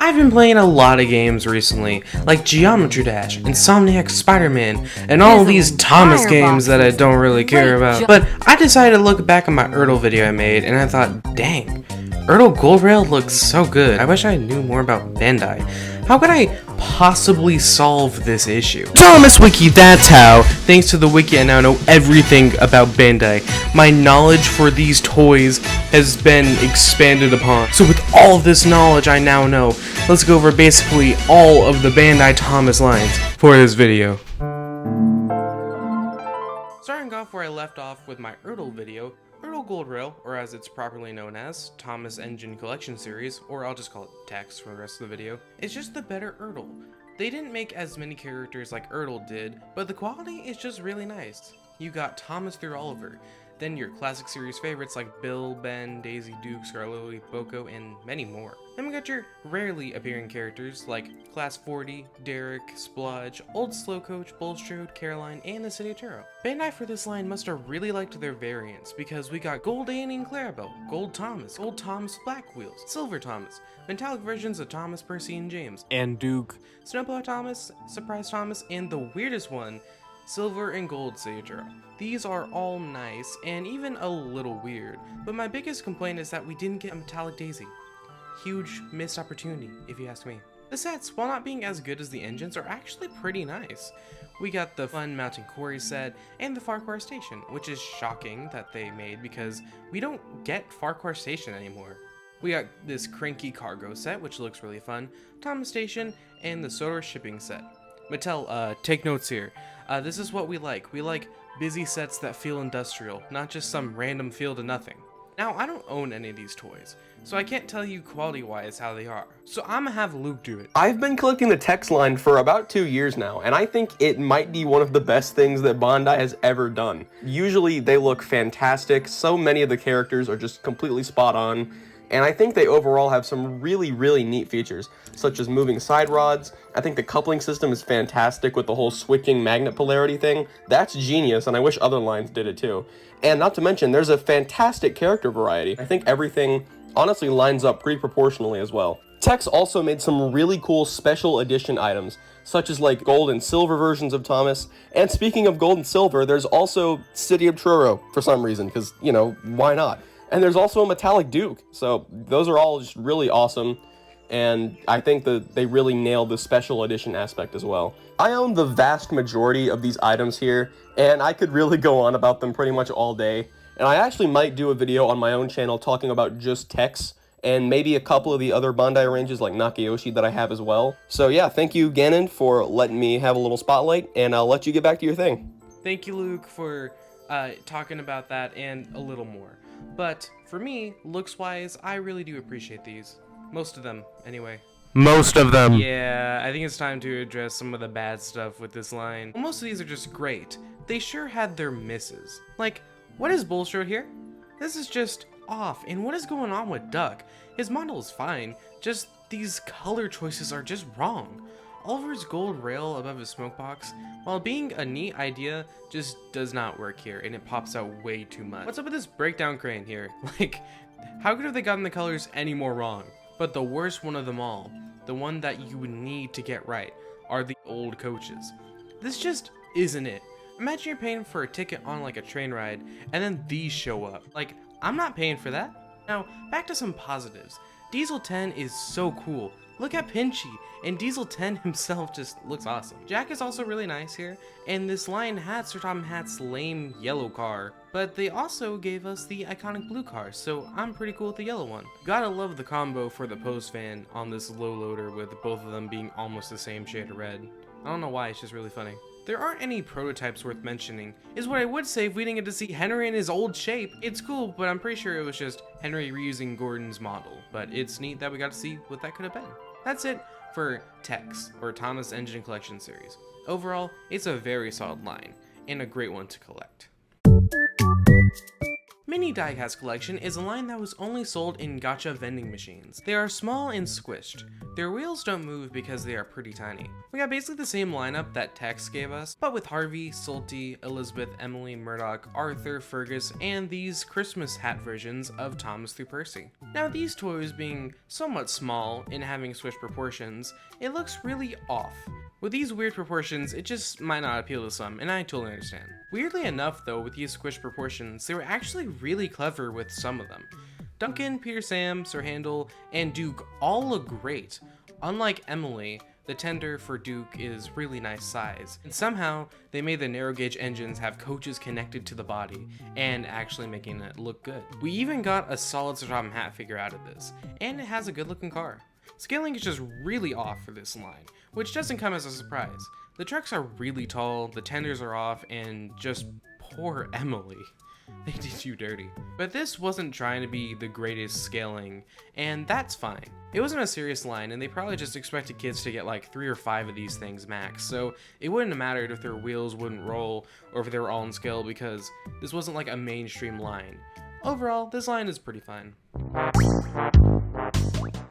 I've been playing a lot of games recently, like Geometry Dash, Insomniac Spider-Man, and all of these Thomas games that I don't really care about. But I decided to look back at my Ertl video I made, and I thought, dang, Ertl Gold Rail looks so good. I wish I knew more about Bandai. How could I possibly solve this issue? Thomas Wiki, that's how! Thanks to the wiki, I now know everything about Bandai. My knowledge for these toys has been expanded upon. So with all of this knowledge I now know, let's go over basically all of the Bandai Thomas lines for this video. Starting off where I left off with my Ertl video, Ertl Gold Rail, or as it's properly known as, Thomas Engine Collection Series, or I'll just call it Tex for the rest of the video, is just the better Ertl. They didn't make as many characters like Ertl did, but the quality is just really nice. You got Thomas through Oliver, then your classic series favorites like Bill, Ben, Daisy, Duke, Scarloey, Boko, and many more. Then we got your rarely appearing characters like Class 40, Derek, Splodge, Old Slow Coach, Bulstrode, Caroline, and the City of Turo. Bandai for this line must have really liked their variants because we got Gold Annie and Clarabelle, Gold Thomas Black Wheels, Silver Thomas, metallic versions of Thomas, Percy, and James, and Duke, Snowplow Thomas, Surprise Thomas, and the weirdest one, Silver and Gold City of Turo. These are all nice and even a little weird, but my biggest complaint is that we didn't get a metallic Daisy. Huge missed opportunity, if you ask me. The sets, while not being as good as the engines, are actually pretty nice. We got the fun Mountain Quarry set and the Farquhar Station, which is shocking that they made because we don't get Farquhar Station anymore. We got this Cranky Cargo set, which looks really fun, Thomas Station, and the Sodor Shipping set. Mattel, take notes here. This is what we like. We like busy sets that feel industrial, not just some random feel to nothing. Now, I don't own any of these toys, so I can't tell you quality-wise how they are. So I'm gonna have Luke do it. I've been collecting the Tex line for about 2 years now, and I think it might be one of the best things that Bandai has ever done. Usually they look fantastic, so many of the characters are just completely spot on, and I think they overall have some really neat features, such as moving side rods. I think the coupling system is fantastic with the whole switching magnet polarity thing. That's genius, and I wish other lines did it too. And not to mention, there's a fantastic character variety. I think everything honestly lines up pretty proportionally as well. Tex also made some really cool special edition items, such as like gold and silver versions of Thomas. And speaking of gold and silver, there's also City of Truro for some reason, because, you know, why not? And there's also a metallic Duke, so those are all just really awesome, and I think that they really nailed the special edition aspect as well. I own the vast majority of these items here, and I could really go on about them pretty much all day, and I actually might do a video on my own channel talking about just Tex, and maybe a couple of the other Bandai ranges like Nakayoshi that I have as well. So yeah, thank you, Ganon, for letting me have a little spotlight, and I'll let you get back to your thing. Thank you, Luke, for talking about that and a little more. But for me, looks-wise, I really do appreciate these. Most of them, anyway. Most of them. Yeah, I think it's time to address some of the bad stuff with this line. Well, most of these are just great. They sure had their misses. Like, what is Bulstrode here? This is just off. And what is going on with Duck? His model is fine, just these color choices are just wrong. Oliver's gold rail above his smoke box, while being a neat idea, just does not work here, and it pops out way too much. What's up with this breakdown crane here? Like, how could have they gotten the colors any more wrong? But the worst one of them all, the one that you would need to get right, are the old coaches. This just isn't it. Imagine you're paying for a ticket on like a train ride, and then these show up. Like, I'm not paying for that. Now, back to some positives. Diesel 10 is so cool. Look at Pinchy, and Diesel 10 himself just looks awesome. Jack is also really nice here, and this line had Sir Tom Hatt's lame yellow car, but they also gave us the iconic blue car, so I'm pretty cool with the yellow one. Gotta love the combo for the post fan on this low loader with both of them being almost the same shade of red. I don't know why, it's just really funny. There aren't any prototypes worth mentioning, is what I would say if we didn't get to see Henry in his old shape. It's cool, but I'm pretty sure it was just Henry reusing Gordon's model, but it's neat that we got to see what that could have been. That's it for Tex, or Thomas Engine Collection series. Overall, it's a very solid line, and a great one to collect. Mini Diecast Collection is a line that was only sold in gacha vending machines. They are small and squished. Their wheels don't move because they are pretty tiny. We got basically the same lineup that Tex gave us, but with Harvey, Salty, Elizabeth, Emily, Murdoch, Arthur, Fergus, and these Christmas hat versions of Thomas through Percy. Now these toys being somewhat small and having squished proportions, it looks really off. With these weird proportions, it just might not appeal to some, and I totally understand. Weirdly enough though, with these squished proportions, they were actually really clever with some of them. Duncan, Peter Sam, Sir Handel, and Duke all look great. Unlike Emily, the tender for Duke is really nice size, and somehow they made the narrow gauge engines have coaches connected to the body, and actually making it look good. We even got a solid Sttar hat figure out of this, and it has a good looking car. Scaling is just really off for this line, which doesn't come as a surprise. The trucks are really tall, the tenders are off, and just poor Emily. They did you dirty. But this wasn't trying to be the greatest scaling, and that's fine. It wasn't a serious line, and they probably just expected kids to get like 3 or 5 of these things max, so it wouldn't have mattered if their wheels wouldn't roll or if they were all in scale, because this wasn't like a mainstream line. Overall, this line is pretty fine.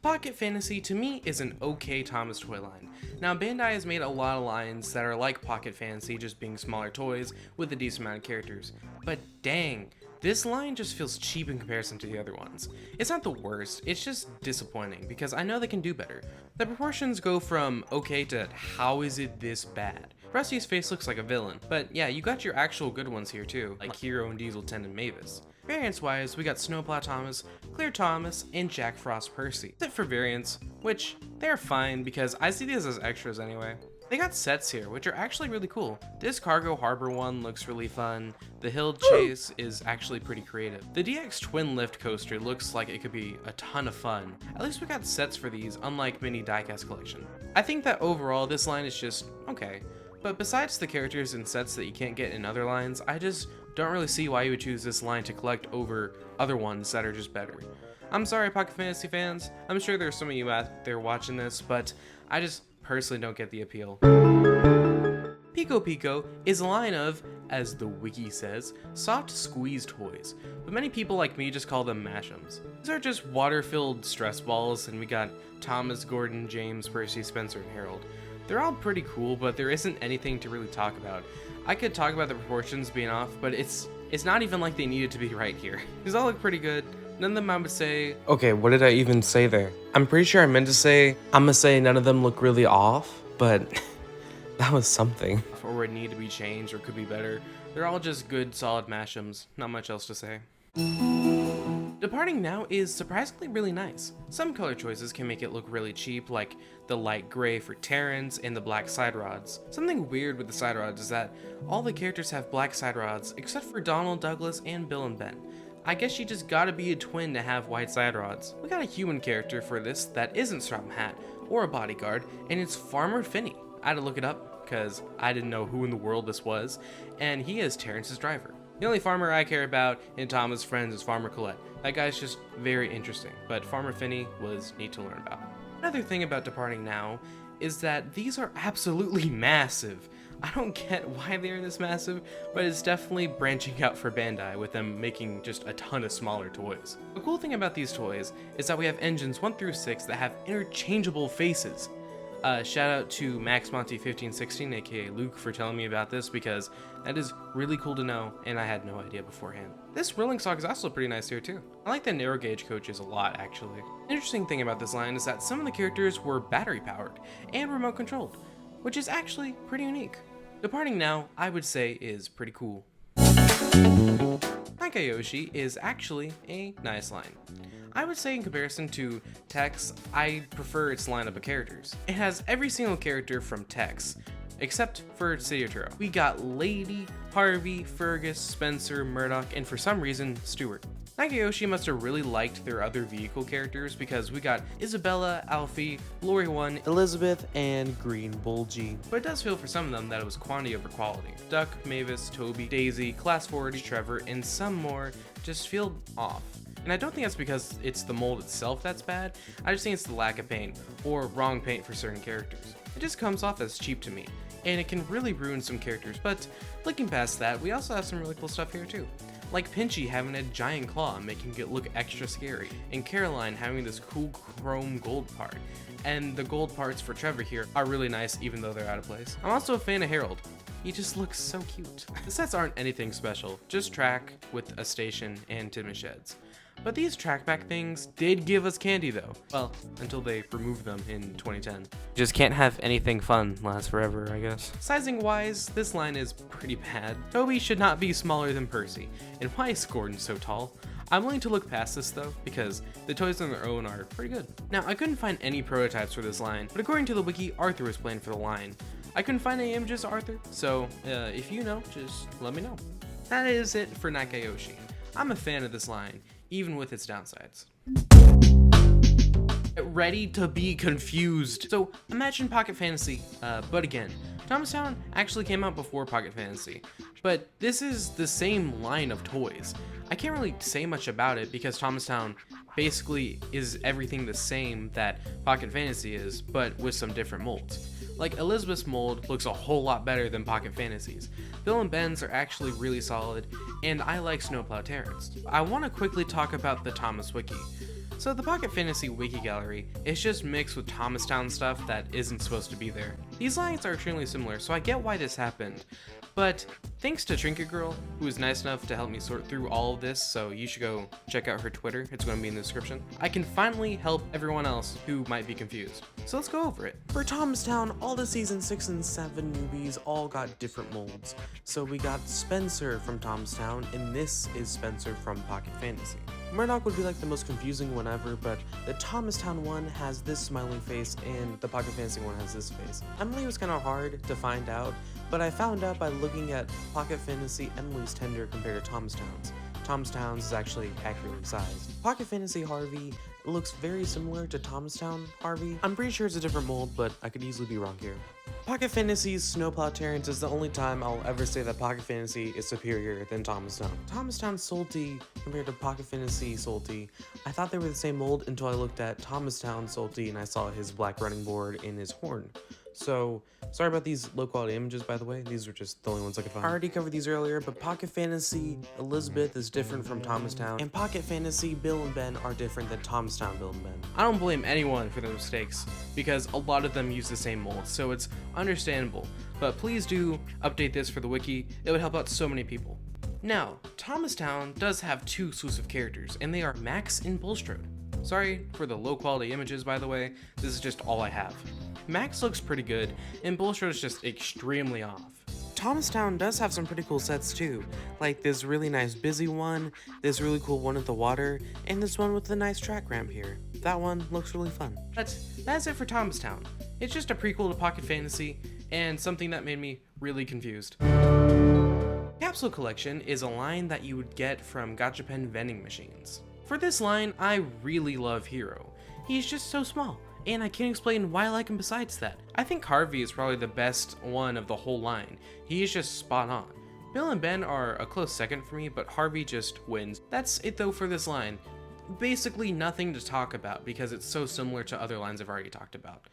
Pocket Fantasy to me is an okay Thomas toy line. Now Bandai has made a lot of lines that are like Pocket Fantasy, just being smaller toys with a decent amount of characters. But dang, this line just feels cheap in comparison to the other ones. It's not the worst, it's just disappointing because I know they can do better. The proportions go from okay to how is it this bad? Rusty's face looks like a villain, but yeah, you got your actual good ones here too, like Hero and Diesel 10 and Mavis. Variants wise, we got Snowplow Thomas, Clear Thomas, and Jack Frost Percy. Except for variants, which they're fine because I see these as extras anyway. They got sets here, which are actually really cool. This Cargo Harbor one looks really fun. The Hill Chase is actually pretty creative. The DX Twin Lift Coaster looks like it could be a ton of fun. At least we got sets for these, unlike Mini Diecast Collection. I think that overall this line is just okay. But besides the characters and sets that you can't get in other lines, I just don't really see why you would choose this line to collect over other ones that are just better. I'm sorry, Pocket Fantasy fans. I'm sure there's some of you out there watching this, but I just personally don't get the appeal. Pico is a line of, as the wiki says, soft squeeze toys, but many people like me just call them mashems. These are just water-filled stress balls, and we got Thomas, Gordon, James, Percy, Spencer, and Harold. They're all pretty cool, but there isn't anything to really talk about. I could talk about the proportions being off, but it's not even like they needed to be right here. These all look pretty good. None of them I would say... Okay, what did I even say there? I'm pretty sure I meant to say, I'm gonna say none of them look really off, but that was something. Or would need to be changed or could be better. They're all just good, solid mashems. Not much else to say. Departing Now is surprisingly really nice. Some color choices can make it look really cheap, like the light gray for Terrence and the black side rods. Something weird with the side rods is that all the characters have black side rods except for Donald, Douglas, and Bill and Ben. I guess you just gotta be a twin to have white side rods. We got a human character for this that isn't Straw Hat or a bodyguard, and it's Farmer Finney. I had to look it up because I didn't know who in the world this was, and he is Terrence's driver. The only farmer I care about in Thomas' Friends is Farmer Colette. That guy's just very interesting, but Farmer Finney was neat to learn about. Another thing about Departing Now is that these are absolutely massive. I don't get why they're this massive, but it's definitely branching out for Bandai with them making just a ton of smaller toys. The cool thing about these toys is that we have engines 1 through 6 that have interchangeable faces. Shout out to Max Monty 1516, aka Luke, for telling me about this because that is really cool to know and I had no idea beforehand. This rolling stock is also pretty nice here too. I like the narrow gauge coaches a lot actually. An interesting thing about this line is that some of the characters were battery powered and remote controlled, which is actually pretty unique. Departing Now, I would say, is pretty cool. Nakayoshi is actually a nice line. I would say in comparison to Tex, I prefer its lineup of characters. It has every single character from Tex, except for City Arturo. We got Lady, Harvey, Fergus, Spencer, Murdoch, and for some reason, Stuart. Nakayoshi must have really liked their other vehicle characters because we got Isabella, Alfie, Lori 1, Elizabeth, and Green Bull G. But it does feel for some of them that it was quantity over quality. Duck, Mavis, Toby, Daisy, Class 40, Trevor, and some more just feel off. And I don't think that's because it's the mold itself that's bad, I just think it's the lack of paint, or wrong paint for certain characters. It just comes off as cheap to me, and it can really ruin some characters, but looking past that, we also have some really cool stuff here too. like Pinchy having a giant claw making it look extra scary, and Caroline having this cool chrome gold part. And the gold parts for Trevor here are really nice even though they're out of place. I'm also a fan of Harold. He just looks so cute. The sets aren't anything special, just track with a station and Tidman sheds. But these trackback things did give us candy though. Well, until they removed them in 2010. Just can't have anything fun last forever, I guess. Sizing wise, this line is pretty bad. Toby should not be smaller than Percy. And why is Gordon so tall? I'm willing to look past this though, because the toys on their own are pretty good. Now, I couldn't find any prototypes for this line, but according to the wiki, Arthur was planned for the line. I couldn't find any images of Arthur, so if you know, just let me know. That is it for Nakayoshi. I'm a fan of this line, even with its downsides. Get ready to be confused. So imagine Pocket Fantasy, but again, Thomas Town actually came out before Pocket Fantasy, but this is the same line of toys. I can't really say much about it because Thomas Town basically is everything the same that Pocket Fantasy is, but with some different molds. Like Elizabeth's mold looks a whole lot better than Pocket Fantasy's. Bill and Ben's are actually really solid, and I like Snowplow Terrence. I want to quickly talk about the Thomas Wiki. So the Pocket Fantasy Wiki Gallery is just mixed with Thomas Town stuff that isn't supposed to be there. These lines are extremely similar, so I get why this happened. But thanks to Trinket Girl, who was nice enough to help me sort through all of this, so you should go check out her Twitter, it's going to be in the description, I can finally help everyone else who might be confused. So let's go over it. For Thomas Town, all the season 6 and 7 newbies all got different molds. So we got Spencer from Thomas Town, and this is Spencer from Pocket Fantasy. Murdoch would be like the most confusing one ever, but the Thomas Town one has this smiling face and the Pocket Fantasy one has this face. Emily was kind of hard to find out, but I found out by looking at Pocket Fantasy Emily's tender compared to Thomas Town's. Thomas Town's is actually accurately sized. Pocket Fantasy Harvey looks very similar to Thomas Town Harvey. I'm pretty sure it's a different mold, but I could easily be wrong here. Pocket Fantasy's Snowplow Terrence is the only time I'll ever say that Pocket Fantasy is superior than Thomas Town. Thomas Town Salty compared to Pocket Fantasy Salty, I thought they were the same mold until I looked at Thomas Town Salty and I saw his black running board and his horn. So, sorry about these low quality images by the way, these were just the only ones I could find. I already covered these earlier, but Pocket Fantasy Elizabeth is different from Thomas Town, and Pocket Fantasy Bill and Ben are different than Thomas Town Bill and Ben. I don't blame anyone for their mistakes, because a lot of them use the same mold, so it's understandable, but please do update this for the wiki, it would help out so many people. Now, Thomas Town does have two exclusive characters, and they are Max and Bulstrode. Sorry for the low quality images by the way, this is just all I have. Max looks pretty good, and Bulstrode is just extremely off. Thomas Town does have some pretty cool sets too, like this really nice busy one, this really cool one at the water, and this one with the nice track ramp here. That one looks really fun. That's it for Thomas Town. It's just a prequel to Pocket Fantasy, and something that made me really confused. Capsule Collection is a line that you would get from Gachapon vending machines. For this line, I really love Hero. He's just so small, and I can't explain why I like him besides that. I think Harvey is probably the best one of the whole line. He is just spot on. Bill and Ben are a close second for me, but Harvey just wins. That's it though for this line. Basically nothing to talk about because it's so similar to other lines I've already talked about.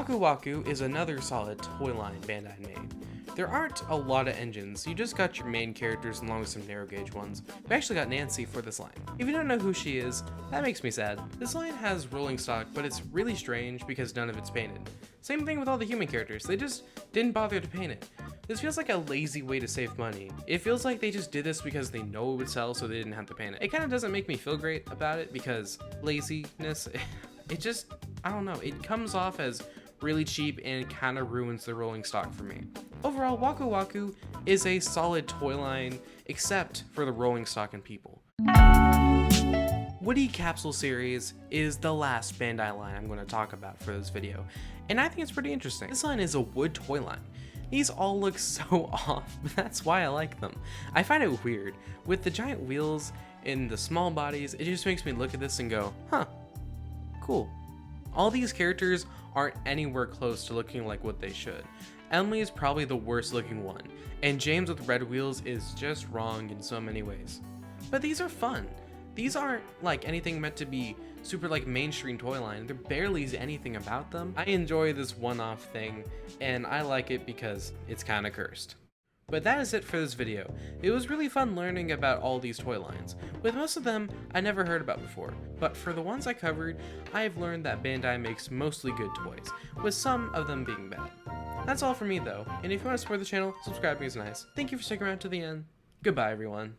Waku is another solid toy line Bandai made. There aren't a lot of engines, you just got your main characters along with some narrow gauge ones. We actually got Nancy for this line. If you don't know who she is, that makes me sad. This line has rolling stock, but it's really strange because none of it's painted. Same thing with all the human characters, they just didn't bother to paint it. This feels like a lazy way to save money. It feels like they just did this because they know it would sell so they didn't have to paint it. It kind of doesn't make me feel great about it because laziness, it just, I don't know, it comes off as really cheap and kind of ruins the rolling stock for me. Overall, Waku is a solid toy line, except for the rolling stock and people. Woody Capsule series is the last Bandai line I'm going to talk about for this video, and I think it's pretty interesting. This line is a wood toy line. These all look so off, but that's why I like them. I find it weird. With the giant wheels and the small bodies, it just makes me look at this and go, huh, cool. All these characters aren't anywhere close to looking like what they should. Emily is probably the worst looking one, and James with red wheels is just wrong in so many ways. But these are fun. These aren't like anything meant to be super like mainstream toy line. There barely is anything about them. I enjoy this one-off thing, and I like it because it's kind of cursed. But that is it for this video. It was really fun learning about all these toy lines. With most of them, I never heard about before, but for the ones I covered, I have learned that Bandai makes mostly good toys, with some of them being bad. That's all for me though, and if you want to support the channel, subscribing is nice. Thank you for sticking around to the end. Goodbye everyone.